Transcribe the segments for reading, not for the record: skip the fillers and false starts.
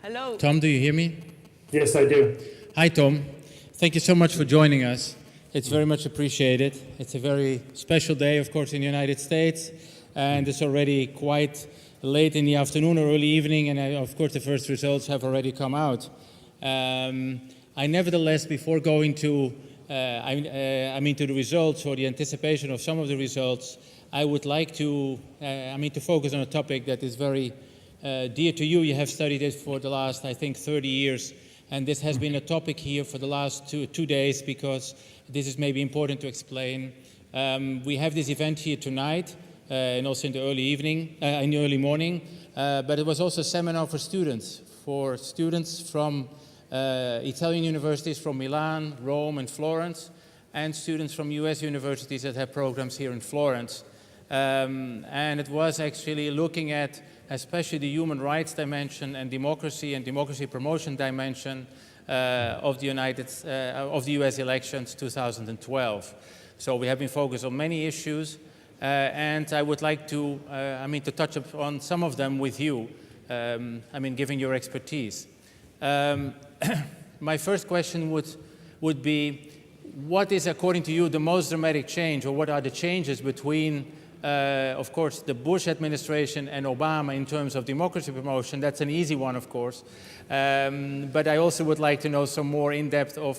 Hello. Tom, do you hear me? Yes, I do. Hi, Tom. Thank you so much for joining us. It's very much appreciated. It's a very special day, of course, in the United States, and it's already quite late in the afternoon or early evening, and of course the first results have already come out. I nevertheless, before going to to the results or the anticipation of some of the results, I would like to to focus on a topic that is very dear to you. You have studied it for the last, I think, 30 years, and this has been a topic here for the last two days because this is maybe important to explain. We have this event here tonight and also in the early evening, in the early morning, but it was also a seminar for students from Italian universities from Milan, Rome, and Florence, and students from US universities that have programs here in Florence. And it was actually looking at especially the human rights dimension and democracy promotion dimension of the US elections 2012. So we have been focused on many issues, and I would like to to touch on some of them with you, given your expertise. My first question would be, what is, according to you, the most dramatic change, or what are the changes between of course, the Bush administration and Obama in terms of democracy promotion? That's an easy one, of course. But I also would like to know some more in depth of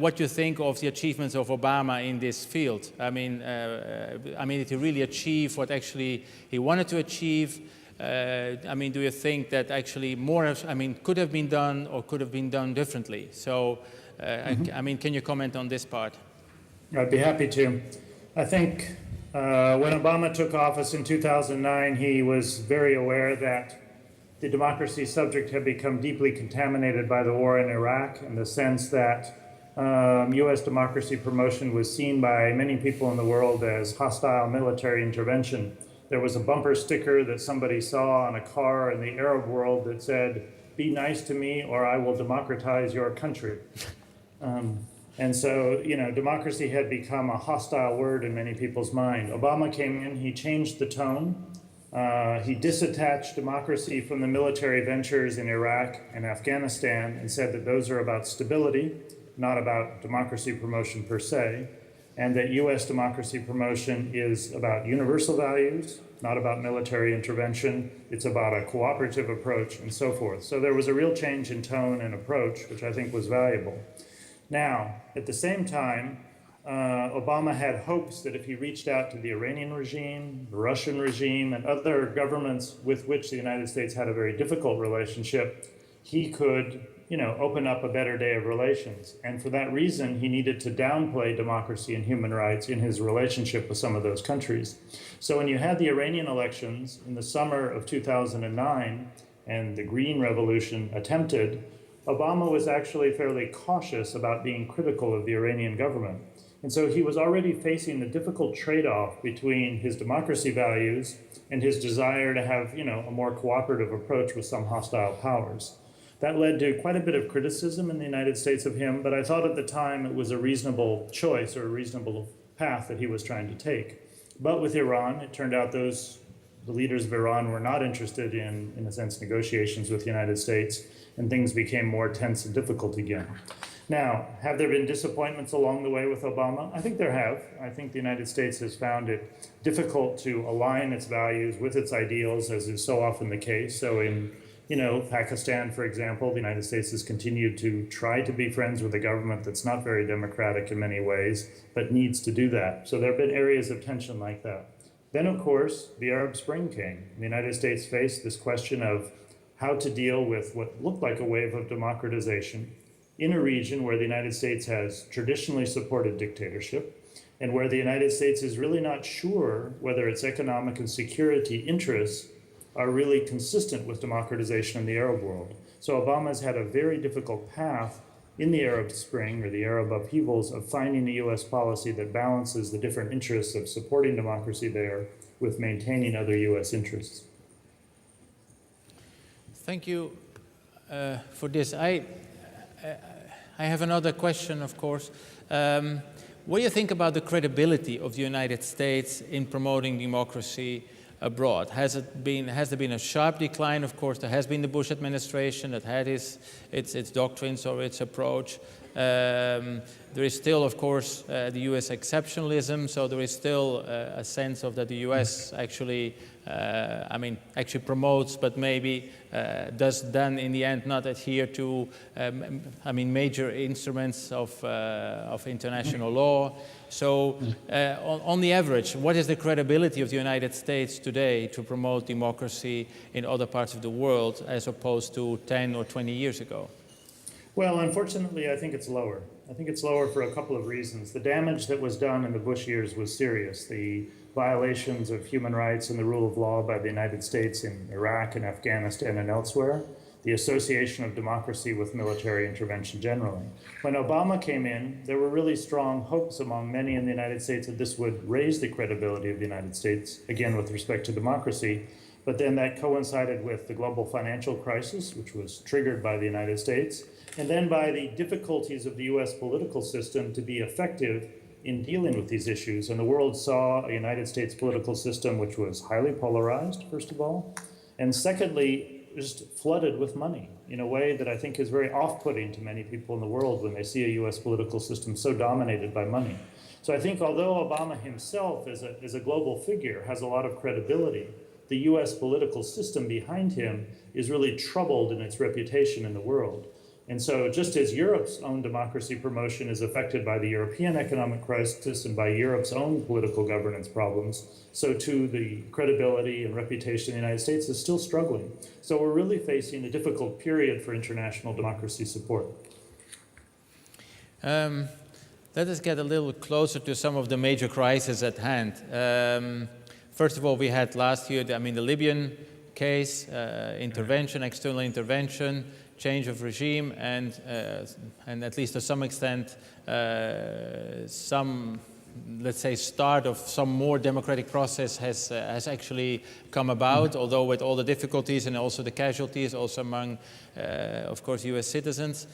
what you think of the achievements of Obama in this field. Did he really achieve what actually he wanted to achieve? Do you think that actually more, could have been done or could have been done differently? So, can you comment on this part? I'd be happy to. I think when Obama took office in 2009, he was very aware that the democracy subject had become deeply contaminated by the war in Iraq, in the sense that U.S. democracy promotion was seen by many people in the world as hostile military intervention. There was a bumper sticker that somebody saw on a car in the Arab world that said, "Be nice to me or I will democratize your country." And so, democracy had become a hostile word in many people's mind. Obama came in, he changed the tone. He disattached democracy from the military ventures in Iraq and Afghanistan and said that those are about stability, not about democracy promotion per se, and that U.S. democracy promotion is about universal values, not about military intervention. It's about a cooperative approach and so forth. So there was a real change in tone and approach, which I think was valuable. Now, at the same time, Obama had hopes that if he reached out to the Iranian regime, the Russian regime, and other governments with which the United States had a very difficult relationship, he could, open up a better day of relations. And for that reason, he needed to downplay democracy and human rights in his relationship with some of those countries. So when you had the Iranian elections in the summer of 2009 and the Green Revolution attempted, Obama was actually fairly cautious about being critical of the Iranian government. And so he was already facing the difficult trade-off between his democracy values and his desire to have, a more cooperative approach with some hostile powers. That led to quite a bit of criticism in the United States of him, but I thought at the time it was a reasonable choice or a reasonable path that he was trying to take. But with Iran, it turned out the leaders of Iran were not interested in a sense, negotiations with the United States, and things became more tense and difficult again. Now, have there been disappointments along the way with Obama? I think there have. I think the United States has found it difficult to align its values with its ideals, as is so often the case. So in Pakistan, for example, the United States has continued to try to be friends with a government that's not very democratic in many ways, but needs to do that. So there have been areas of tension like that. Then, of course, the Arab Spring came. The United States faced this question of how to deal with what looked like a wave of democratization in a region where the United States has traditionally supported dictatorship and where the United States is really not sure whether its economic and security interests are really consistent with democratization in the Arab world. So Obama's had a very difficult path in the Arab Spring or the Arab upheavals of finding a U.S. policy that balances the different interests of supporting democracy there with maintaining other U.S. interests. Thank you for this. I have another question, of course. What do you think about the credibility of the United States in promoting democracy abroad? Has there been a sharp decline? Of course, there has been the Bush administration that had its doctrines or its approach. There is still, of course, the U.S. exceptionalism, so there is still a sense of that the U.S. actually, actually promotes, but maybe does then in the end not adhere to, major instruments of international law. So, on the average, what is the credibility of the United States today to promote democracy in other parts of the world as opposed to 10 or 20 years ago? Well, unfortunately, I think it's lower. I think it's lower for a couple of reasons. The damage that was done in the Bush years was serious. The violations of human rights and the rule of law by the United States in Iraq and Afghanistan and elsewhere, the association of democracy with military intervention generally. When Obama came in, there were really strong hopes among many in the United States that this would raise the credibility of the United States, again, with respect to democracy. But then that coincided with the global financial crisis, which was triggered by the United States, and then by the difficulties of the US political system to be effective in dealing with these issues. And the world saw a United States political system which was highly polarized, first of all, and secondly, just flooded with money in a way that I think is very off-putting to many people in the world when they see a US political system so dominated by money. So I think although Obama himself as a global figure has a lot of credibility, the US political system behind him is really troubled in its reputation in the world. And so just as Europe's own democracy promotion is affected by the European economic crisis and by Europe's own political governance problems, so too the credibility and reputation of the United States is still struggling. So we're really facing a difficult period for international democracy support. Let us get a little closer to some of the major crises at hand. First of all, we had last year, the Libyan case, intervention, external intervention, change of regime, and at least to some extent, some, let's say, start of some more democratic process has actually come about, although with all the difficulties and also the casualties, also among, of course, US citizens.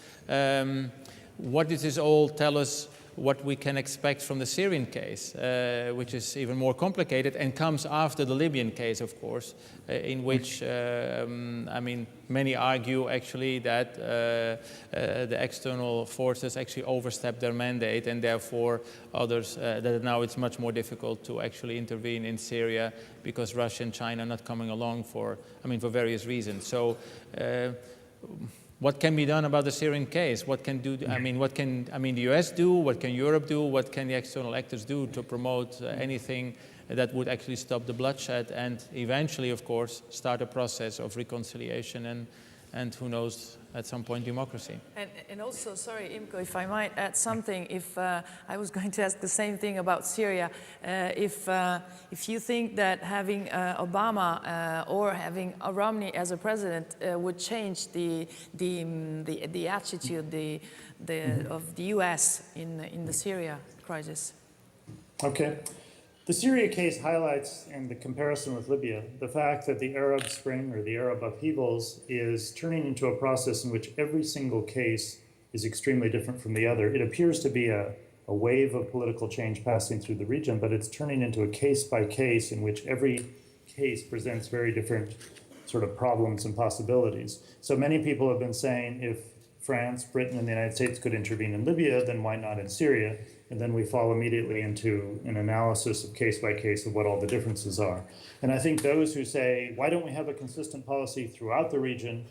What does this all tell us what we can expect from the Syrian case, which is even more complicated and comes after the Libyan case, of course, in which, many argue actually that the external forces actually overstepped their mandate, and therefore others, that now it's much more difficult to actually intervene in Syria because Russia and China are not coming along for various reasons. So, what can be done about the Syrian case? What can what can the US do? What can Europe do? What can the external actors do to promote anything that would actually stop the bloodshed and eventually, of course, start a process of reconciliation and who knows, at some point, democracy? And also, sorry, Imko, if I might add something, if I was going to ask the same thing about Syria, if you think that having Obama or having Romney as a president would change the attitude of the U.S. in the Syria crisis. Okay. The Syria case highlights, in the comparison with Libya, the fact that the Arab Spring or the Arab upheavals is turning into a process in which every single case is extremely different from the other. It appears to be a wave of political change passing through the region, but it's turning into a case by case in which every case presents very different sort of problems and possibilities. So many people have been saying if France, Britain, and the United States could intervene in Libya, then why not in Syria? And then we fall immediately into an analysis of case by case of what all the differences are. And I think those who say, why don't we have a consistent policy throughout the region,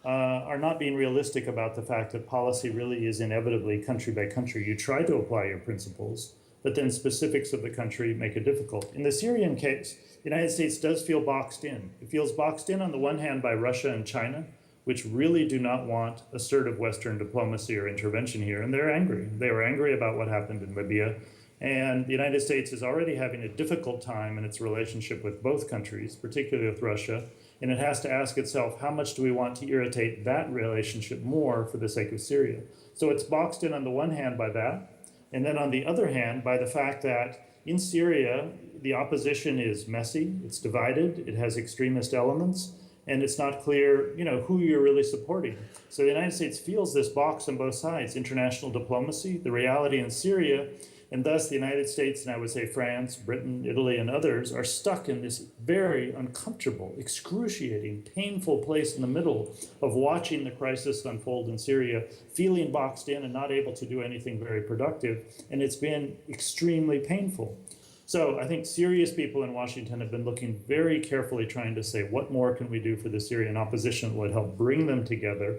are not being realistic about the fact that policy really is inevitably country by country. You try to apply your principles, but then specifics of the country make it difficult. In the Syrian case, the United States does feel boxed in. It feels boxed in on the one hand by Russia and China, which really do not want assertive Western diplomacy or intervention here, and they're angry. They were angry about what happened in Libya, and the United States is already having a difficult time in its relationship with both countries, particularly with Russia, and it has to ask itself, how much do we want to irritate that relationship more for the sake of Syria? So it's boxed in on the one hand by that, and then on the other hand by the fact that in Syria, the opposition is messy, it's divided, it has extremist elements, and it's not clear, who you're really supporting. So the United States feels this box on both sides, international diplomacy. The reality in Syria And thus the United States, and I would say France, Britain, Italy, and others are stuck in this very uncomfortable, excruciating, painful place in the middle of watching the crisis unfold in Syria, feeling boxed in and not able to do anything very productive. And it's been extremely painful. So I think serious people in Washington have been looking very carefully, trying to say, what more can we do for the Syrian opposition that would help bring them together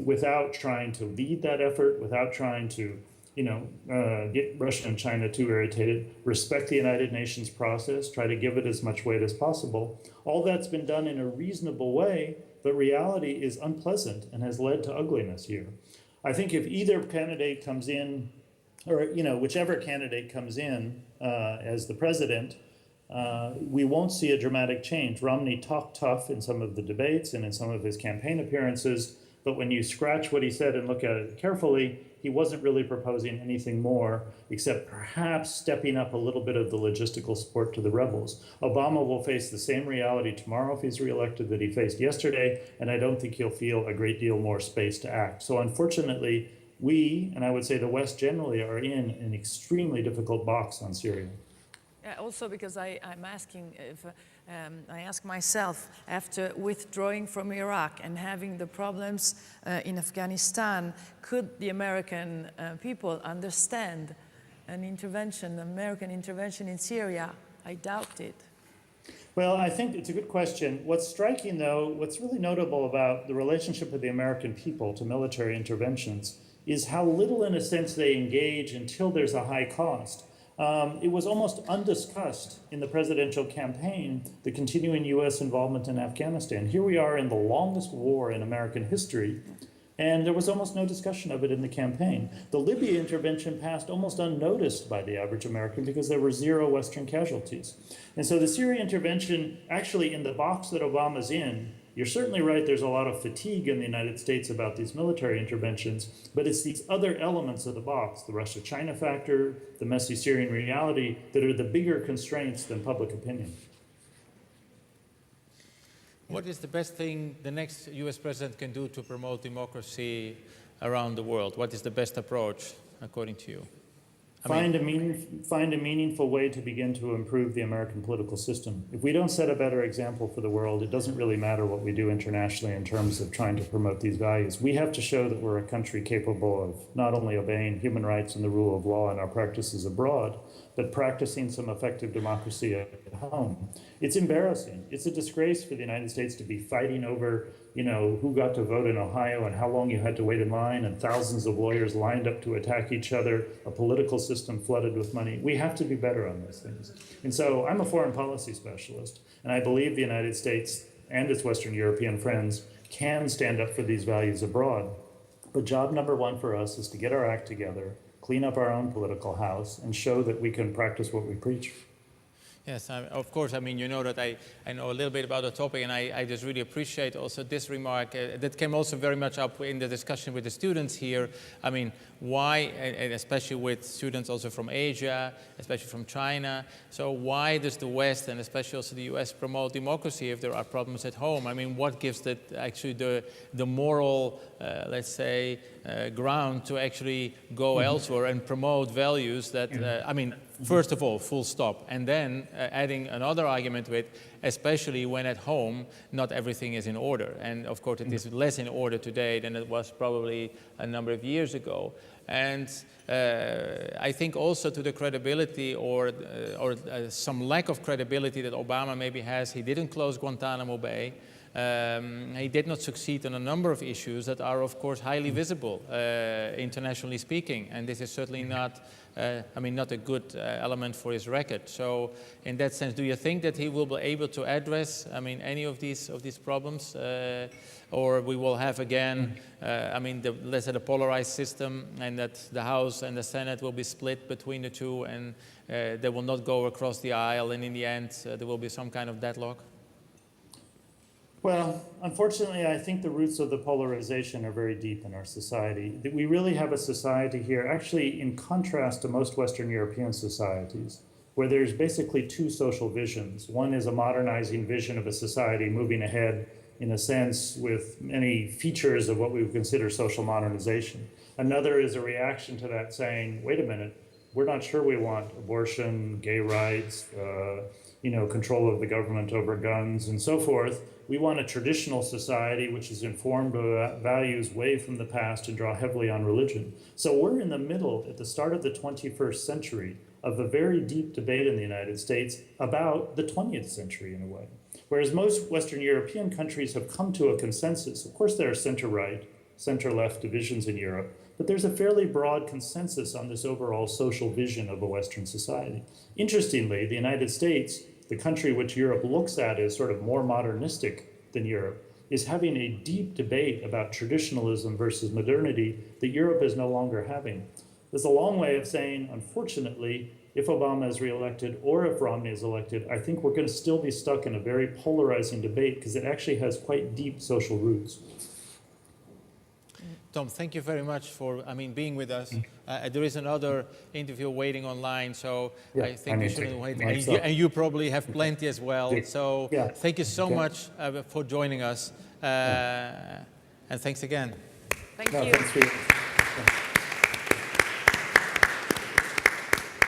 without trying to lead that effort, without trying to get Russia and China too irritated, respect the United Nations process, try to give it as much weight as possible. All that's been done in a reasonable way, but reality is unpleasant and has led to ugliness here. I think if either candidate comes in, or whichever candidate comes in as the president, we won't see a dramatic change. Romney talked tough in some of the debates and in some of his campaign appearances, but when you scratch what he said and look at it carefully, he wasn't really proposing anything more except perhaps stepping up a little bit of the logistical support to the rebels. Obama will face the same reality tomorrow if he's reelected that he faced yesterday, and I don't think he'll feel a great deal more space to act. So unfortunately, we, and I would say the West generally, are in an extremely difficult box on Syria. Also because I'm asking if I ask myself, after withdrawing from Iraq and having the problems in Afghanistan, could the American people understand an American intervention in Syria? I doubt it. Well, I think it's a good question. What's striking, though, what's really notable about the relationship of the American people to military interventions is how little, in a sense, they engage until there's a high cost. It was almost undiscussed in the presidential campaign, the continuing U.S. involvement in Afghanistan. Here we are in the longest war in American history, and there was almost no discussion of it in the campaign. The Libya intervention passed almost unnoticed by the average American because there were 0 Western casualties. And so the Syria intervention, actually in the box that Obama's in, you're certainly right, there's a lot of fatigue in the United States about these military interventions, but it's these other elements of the box, the Russia-China factor, the messy Syrian reality, that are the bigger constraints than public opinion. What is the best thing the next US president can do to promote democracy around the world? What is the best approach, according to you? Find a meaningful way to begin to improve the American political system. If we don't set a better example for the world, it doesn't really matter what we do internationally in terms of trying to promote these values. We have to show that we're a country capable of not only obeying human rights and the rule of law in our practices abroad, but practicing some effective democracy at home. It's embarrassing. It's a disgrace for the United States to be fighting over, who got to vote in Ohio and how long you had to wait in line, and thousands of lawyers lined up to attack each other, a political system flooded with money. We have to be better on those things. And so I'm a foreign policy specialist, and I believe the United States and its Western European friends can stand up for these values abroad. But job number one for us is to get our act together, clean up our own political house, and show that we can practice what we preach. Yes, of course. I mean, you know that I know a little bit about the topic, and I just really appreciate also this remark that came also very much up in the discussion with the students here. I mean, why, and especially with students also from Asia, especially from China, so why does the West and especially also the US promote democracy if there are problems at home? I mean, what gives actually the moral, let's say, ground to actually go elsewhere and promote values that, I mean, first of all, full stop, and then adding another argument to it, especially when at home not everything is in order. And of course it is less in order today than it was probably a number of years ago. And I think also to the credibility or some lack of credibility that Obama maybe has, he didn't close Guantanamo Bay. He did not succeed on a number of issues that are, of course, highly visible, internationally speaking, and this is certainly not, not a good element for his record. So, in that sense, do you think that he will be able to address, any of these problems, or we will have again, let's say the polarized system, and that the House and the Senate will be split between the two, and they will not go across the aisle, and in the end, there will be some kind of deadlock? Well, unfortunately, I think the roots of the polarization are very deep in our society. We really have a society here, actually in contrast to most Western European societies, where there's basically two social visions. One is a modernizing vision of a society moving ahead, in a sense, with many features of what we would consider social modernization. Another is a reaction to that saying, wait a minute, we're not sure we want abortion, gay rights, control of the government over guns and so forth. We want a traditional society which is informed of values way from the past and draw heavily on religion. So we're in the middle, at the start of the 21st century, of a very deep debate in the United States about the 20th century in a way. Whereas most Western European countries have come to a consensus. Of course, there are center-right, center-left divisions in Europe, but there's a fairly broad consensus on this overall social vision of a Western society. Interestingly, the United States, the country which Europe looks at as sort of more modernistic than Europe, is having a deep debate about traditionalism versus modernity that Europe is no longer having. There's a long way of saying, unfortunately, if Obama is reelected or if Romney is elected, I think we're going to still be stuck in a very polarizing debate because it actually has quite deep social roots. Tom, thank you very much for being with us. There is another interview waiting online, so Yeah, I think you shouldn't wait. myself. And you probably have plenty as well. So Yeah. thank you so Okay. much for joining us. And thanks again. Thank No, you. thanks for